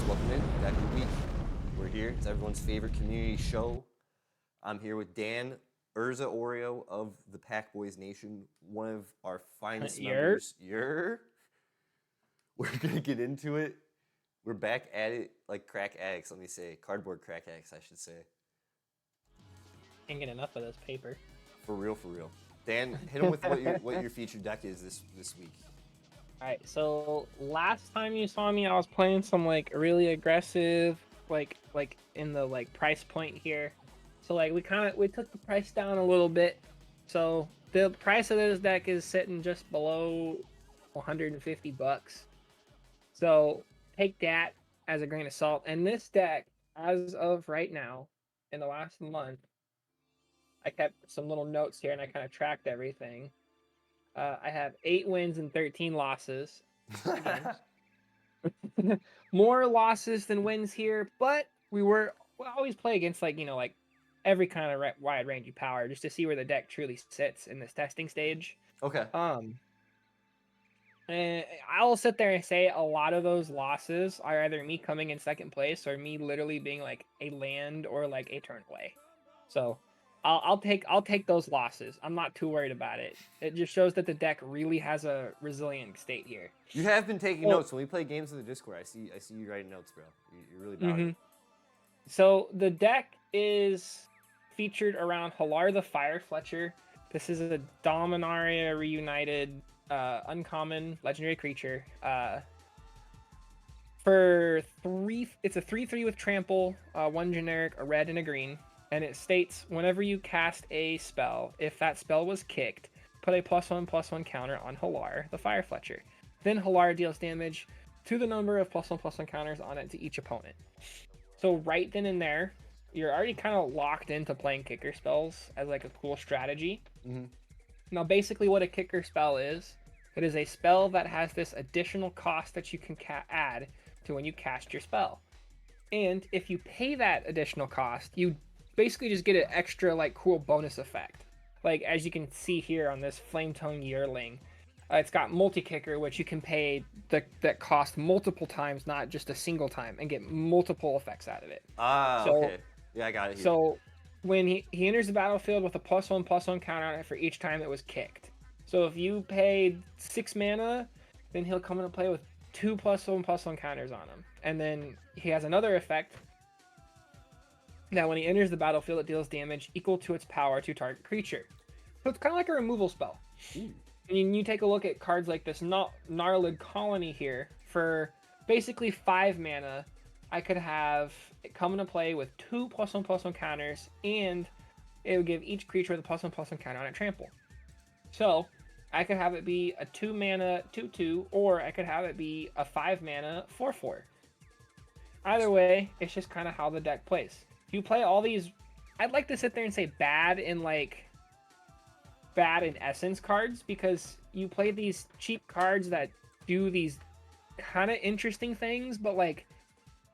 Welcome in, Deck of the Week. We're here. It's everyone's favorite community show. I'm here with Dan Urza Oreo of the Pack Boys Nation, one of our finest Yer. members. We're gonna get into it. We're back at it like crack addicts. Let me say, cardboard crack addicts, I should say. Can't get enough of this paper. For real, for real. Dan, hit him with what your featured deck is this week. Alright, so last time you saw me, I was playing some like really aggressive, like in the like price point here. So like we took the price down a little bit. So the price of this deck is sitting just below 150 bucks. So take that as a grain of salt. And this deck, as of right now, in the last month, I kept some little notes here and I kind of tracked everything. I have 8 wins and 13 losses. More losses than wins here, but we always play against like every kind of wide range of power just to see where the deck truly sits in this testing stage. Okay. And I'll sit there and say a lot of those losses are either me coming in second place or me literally being like a land or like a turn away. So I'll take those losses. I'm not too worried about it. It just shows that the deck really has a resilient state here. You have been taking notes when we play games in the Discord. I see you writing notes, bro. You're really about it. So the deck is featured around Hallar the Fire Fletcher. This is a Dominaria reunited uncommon legendary creature. For 3, it's a 3/3 with trample, 1 generic, a red, and a green. And it states, whenever you cast a spell, if that spell was kicked, put a +1/+1 counter on Hallar, the Fire Fletcher. Then Hallar deals damage to the number of +1/+1 counters on it to each opponent. So right then and there, you're already kind of locked into playing kicker spells as like a cool strategy. Mm-hmm. Now, basically what a kicker spell is, it is a spell that has this additional cost that you can add to when you cast your spell. And if you pay that additional cost, you basically just get an extra like cool bonus effect. Like as you can see here on this Flametone Yearling, it's got multi-kicker, which you can pay that cost multiple times, not just a single time, and get multiple effects out of it. Okay. Yeah, I got it here. So when he enters the battlefield with a +1/+1 counter on it for each time it was kicked. So if you paid 6 mana, then he'll come into play with 2 +1/+1 counters on him. And then he has another effect that when he enters the battlefield, it deals damage equal to its power to target creature. So it's kind of like a removal spell. Ooh. And you take a look at cards like this Gnarlid Colony here. For basically 5 mana, I could have it come into play with 2 +1/+1 counters, and it would give each creature with a +1/+1 counter on it trample. So I could have it be a 2 mana 2/2, or I could have it be a 5 mana 4/4. Either way, it's just kind of how the deck plays. If you play all these, I'd like to sit there and say bad in essence cards, because you play these cheap cards that do these kind of interesting things, but like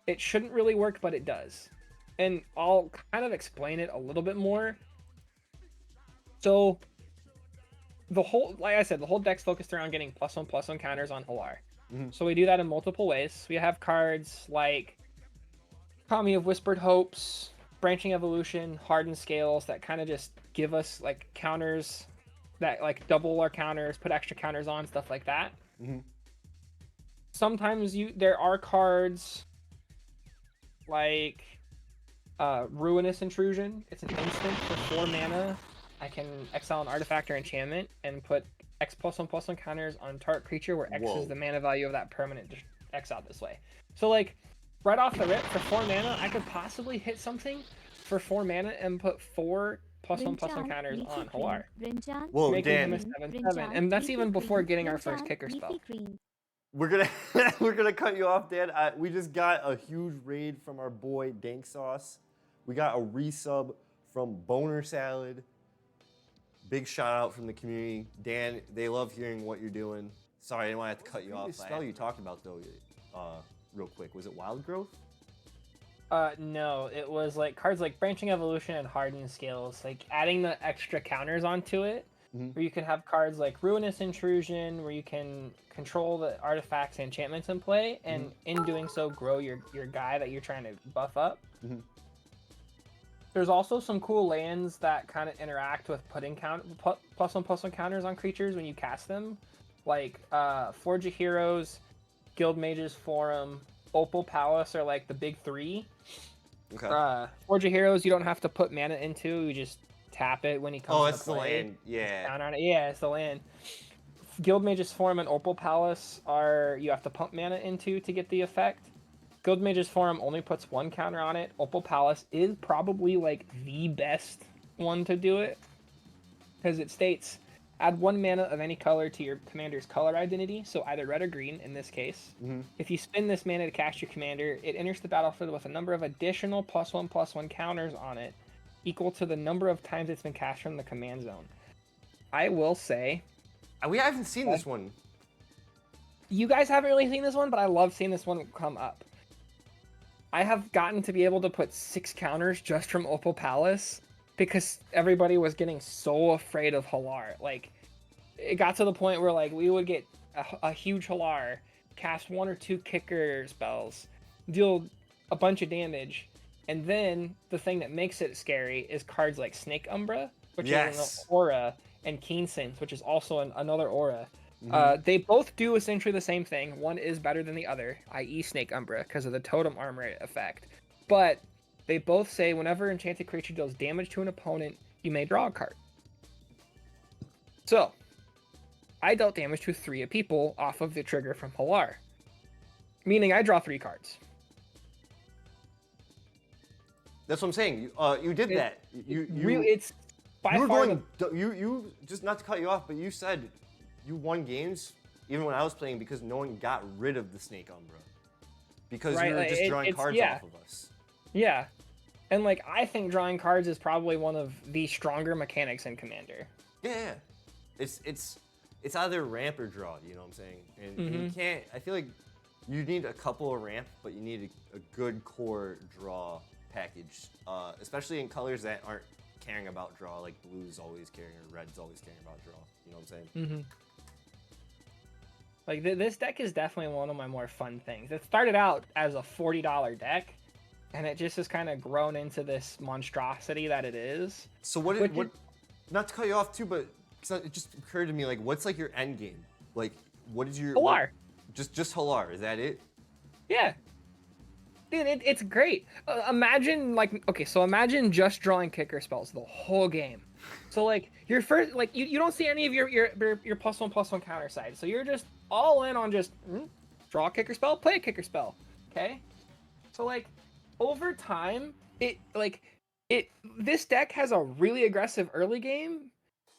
it shouldn't really work, but it does. And I'll kind of explain it a little bit more. So like I said, the whole deck's focused around getting +1/+1 counters on Hallar. Mm-hmm. So we do that in multiple ways. We have cards like Kami of Whispered Hopes, Branching Evolution, Hardened Scales that kind of just give us like counters that like double our counters, put extra counters on, stuff like that. Mm-hmm. Sometimes there are cards like Ruinous Intrusion. It's an instant for 4 mana. I can exile an artifact or enchantment and put X +1/+1 counters on target creature, where X is the mana value of that permanent exiled this way. So like right off the rip, for 4 mana, I could possibly hit something for 4 mana and put 4 +1/+1 counters on Hallar. Whoa, making Dan. him a 7/7, and that's even before getting our first kicker spell. We're gonna cut you off, Dan. We just got a huge raid from our boy Dank Sauce. We got a resub from Boner Salad. Big shout out from the community, Dan. They love hearing what you're doing. Sorry, I didn't want to have to cut you off. The spell you talked about though, real quick, was it Wild Growth? No, it was like cards like Branching Evolution and Hardened Scales, like adding the extra counters onto it Mhm. where you can have cards like Ruinous Intrusion, where you can control the artifacts and enchantments in play, and in doing so, grow your guy that you're trying to buff up. Mhm. There's also some cool lands that kind of interact with putting +1/+1 counters on creatures when you cast them, like Forge of Heroes, Guild Mages Forum, Opal Palace are like the big three. Okay. Forge of Heroes you don't have to put mana into, you just tap it when he comes Oh, into it's the play. land. Yeah. Count on it. Yeah, it's the land. Guild Mages Forum and Opal Palace are you have to pump mana into to get the effect. Guild Mages Forum only puts 1 counter on it. Opal Palace is probably like the best one to do it, because it states add 1 mana of any color to your commander's color identity, so either red or green in this case. If you spend this mana to cast your commander, it enters the battlefield with a number of additional +1/+1 counters on it, equal to the number of times it's been cast from the command zone. I will say, We haven't seen this one. you guys haven't really seen this one, but I love seeing this one come up. I have gotten to be able to put 6 counters just from Opal Palace because everybody was getting so afraid of Hallar. Like, it got to the point where like we would get a huge Hallar, cast 1 or 2 kicker spells, deal a bunch of damage, and then the thing that makes it scary is cards like Snake Umbra, which is an aura, and Keen Sense, which is also another aura. They both do essentially the same thing. One is better than the other, i.e. Snake Umbra, because of the totem armor effect. But they both say whenever enchanted creature deals damage to an opponent, you may draw a card. So, I dealt damage to 3 people off of the trigger from Hallar, meaning I draw 3 cards. That's what I'm saying. You did that. It's by you were far going. You just not to cut you off, but you said you won games even when I was playing because no one got rid of the Snake Umbra because you were just drawing cards off of us. Yeah, and like I think drawing cards is probably one of the stronger mechanics in Commander. Yeah. It's either ramp or draw. You know what I'm saying? And you can't. I feel like you need a couple of ramp, but you need a good core draw package, especially in colors that aren't caring about draw, like blue's always caring or red's always caring about draw. You know what I'm saying? Like this deck is definitely one of my more fun things. It started out as a $40 deck, and it just has kind of grown into this monstrosity that it is. So what? Not to cut you off too, but it just occurred to me, like, what's like your end game? Like, what is your Hallar? Just Hallar? Is that it? Yeah. Dude, it's great. Imagine imagine just drawing kicker spells the whole game. So like your first, like you don't see any of your +1/+1 counter side. So you're just all in on just draw a kicker spell, play a kicker spell. Okay. So like over time, this deck has a really aggressive early game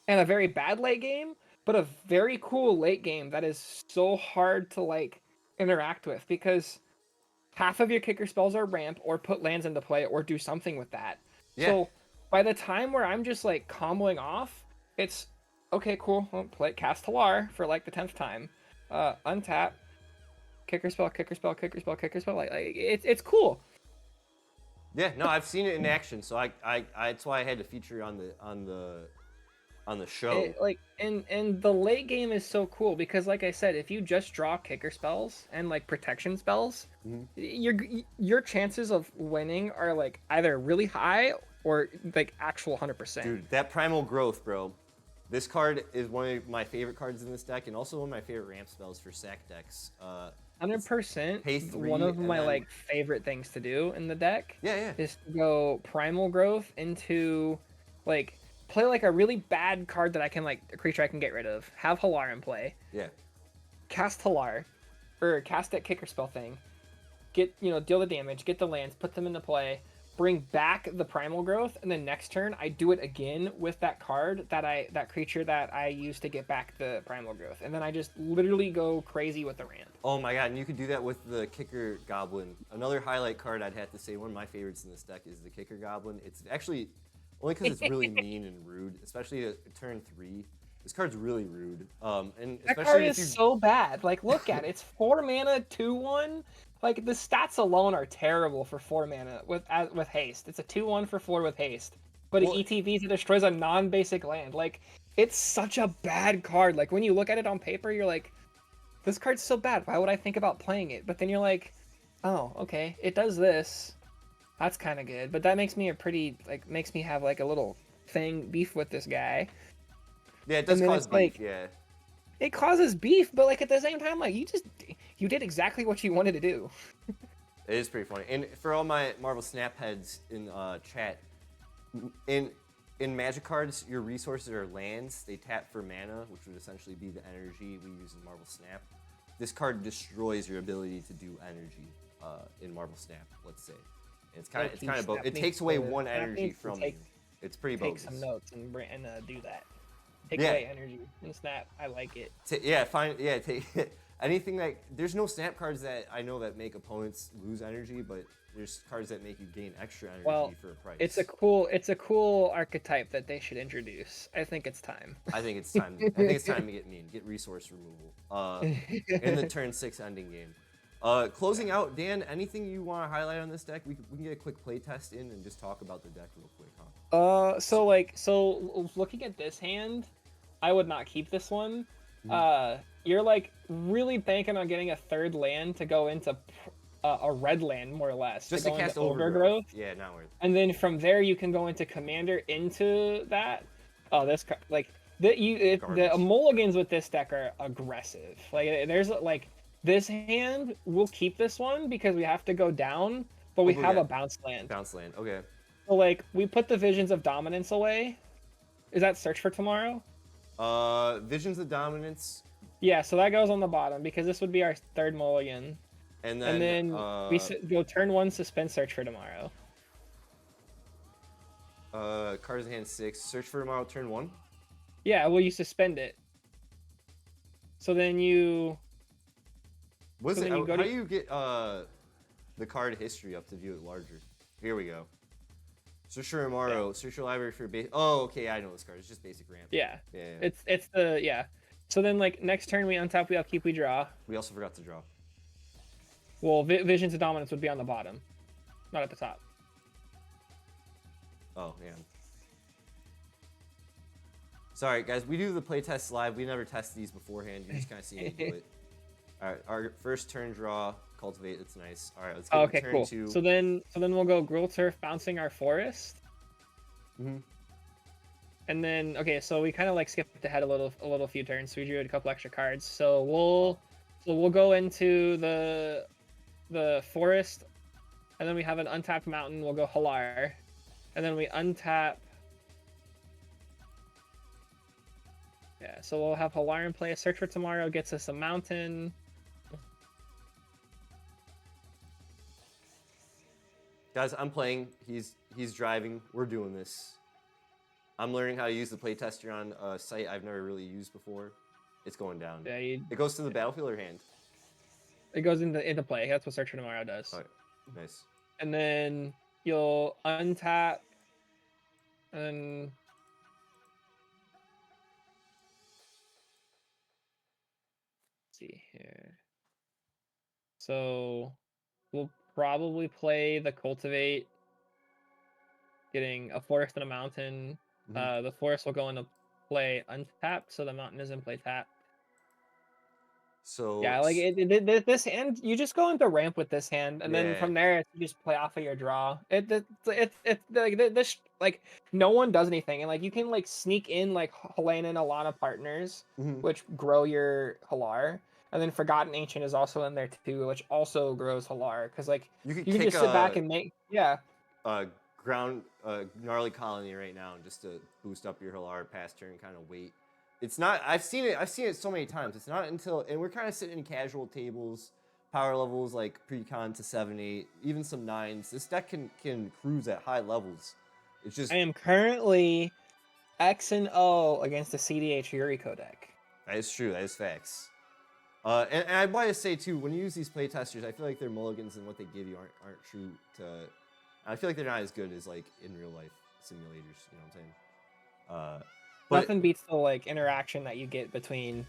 and a very bad late game, but a very cool late game that is so hard to like interact with because half of your kicker spells are ramp or put lands into play or do something with that. Yeah. So by the time where I'm just like comboing off, it's okay, cool. I'll cast Hallar for like the 10th time. Untap, kicker spell, kicker spell, kicker spell, kicker spell. Like it's cool. Yeah, no, I've seen it in action, so I that's why I had to feature on the show. And the late game is so cool because, like I said, if you just draw kicker spells and like protection spells, your chances of winning are like either really high or like actual 100%. Dude, that Primal Growth, bro. This card is one of my favorite cards in this deck, and also one of my favorite ramp spells for sack decks. 100%. One of my like favorite things to do in the deck. Yeah. Is to go Primal Growth into like play like a really bad card that I can like a creature I can get rid of. Have Hallar in play. Yeah. Cast Hallar, or cast that kicker spell thing. Get deal the damage. Get the lands. Put them into play. Bring back the Primal Growth, and then next turn I do it again with that card that creature that I used to get back the Primal Growth, and then I just literally go crazy with the ramp. Oh my god, and you could do that with the Kicker Goblin. Another highlight card I'd have to say, one of my favorites in this deck is the Kicker Goblin. It's actually only because it's really mean and rude, especially at turn 3. This card's really rude. And that card is so bad. Like, look at it. It's 4 mana, 2/1. Like, the stats alone are terrible for 4 mana with haste. It's a 2/1 for 4 with haste. But it ETBs, it destroys a non-basic land. Like, it's such a bad card. Like when you look at it on paper, you're like, this card's so bad. Why would I think about playing it? But then you're like, oh, okay, it does this. That's kind of good. But that makes me makes me have like a little thing beef with this guy. Yeah, it does And then cause it's beef. like, Yeah. it causes beef, but like at the same time, like you did exactly what you wanted to do. It is pretty funny. And for all my Marvel Snap heads in chat, in Magic cards, your resources are lands. They tap for mana, which would essentially be the energy we use in Marvel Snap. This card destroys your ability to do energy in Marvel Snap. Let's say it's kind of both. It takes away one energy from you. It's pretty bogus. Take some notes and do that. Take Yeah. away energy in Snap. I like it. Take anything like there's no Snap cards that I know that make opponents lose energy, but there's cards that make you gain extra energy for a price. It's a cool archetype that they should introduce. I think it's time. I think it's time. I think it's time to get mean. Get resource removal. In the turn 6 ending game. Closing out, Dan. Anything you want to highlight on this deck? We can get a quick play test in and just talk about the deck real quick, huh? So looking at this hand, I would not keep this one. You're like really banking on getting a third land to go into a red land, more or less. Just to cast Overgrowth. Yeah, not worth it. And then from there you can go into Commander into that. Oh, this like the mulligans with this deck are aggressive. Like there's like this hand, we'll keep this one because we have to go down, but we have a bounce land. Bounce land, okay. So like we put the Visions of Dominance away. Is that Search for Tomorrow? Visions of Dominance. Yeah, so that goes on the bottom because this would be our third mulligan. And then we go turn 1, suspend Search for Tomorrow. Cards in hand 6. Search for Tomorrow, turn 1. Yeah, well, you suspend it. So then you. How do you get the card history up to view it larger? Here we go. Search for tomorrow. Search your library for base. Oh, okay, I know this card. It's just basic ramp. Yeah. It's the So then like next turn we untap, we upkeep, we draw. We also forgot to draw. Well, Visions of Dominance would be on the bottom, not at the top. Oh, yeah. Sorry, guys. We do the playtests live. We never test these beforehand. You just kind of see me do it. All right, our first turn draw, cultivate. It's nice. All right, let's go to turn 2. So then we'll go Gruul Turf, bouncing our forest. And then so we kind of like skipped ahead a little few turns. So we drew a couple extra cards. So we'll go into the forest, and then we have an untapped mountain. We'll go Hallar, and then we untap. Yeah, so we'll have Hallar in play. A Search for Tomorrow gets us a mountain. Guys, I'm playing. He's driving. We're doing this. I'm learning how to use the playtester on a site I've never really used before. It's going down. Yeah, it goes to the battlefield or hand? It goes into play. That's what Search for Tomorrow does. All right, nice. And then you'll untap, and let's see here. So we'll probably play the Cultivate, getting a forest and a mountain. The forest will go into play untapped, so the mountain is in play tapped. So yeah, like this hand, you just go into ramp with this hand, and then from there you just play off of your draw. It's like this, like no one does anything, and like you can like sneak in like Helena and Alana partners, which grow your Hallar, and then Forgotten Ancient is also in there too, which also grows Hallar, because like you can just sit back and make gnarly colony right now just to boost up your Hallar past turn, kind of wait. It's not. I've seen it so many times. It's not until, and we're kind of sitting in casual tables, power levels like pre-con to 7, 8, even some 9s. This deck can cruise at high levels. It's just. I am currently X and O against the CDH Yuriko deck. That is true. That is facts. And I want to say too, when you use these playtesters, I feel like their mulligans and what they give you aren't true to. I feel like they're not as good as like in real life simulators. You know what I'm saying? But nothing beats the like interaction that you get between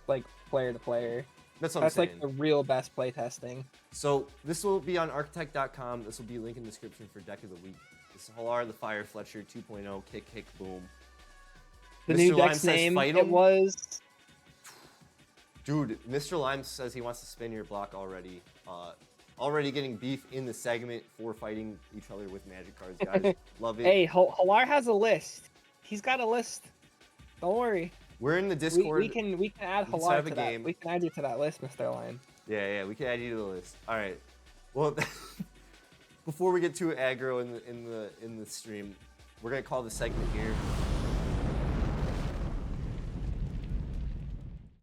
like player to player. That's saying. Like the real best playtesting. So this will be on architect.com. This will be link in the description for deck of the week. This is Hallar the Fire Fletcher 2.0 kick boom. The Mr. new Lime deck's says name, fight it him? was... Dude, Mr. Lime says he wants to spin your block already. Already getting beef in the segment for fighting each other with magic cards, guys. Love it. Hey, Hallar has a list. He's got a list. Don't worry. We're in the Discord. We can add can set Hallar up a to game. that. We can add you to that list, Mr. Lime. Yeah, we can add you to the list. All right. Well, before we get too aggro in the stream, we're gonna call the segment here.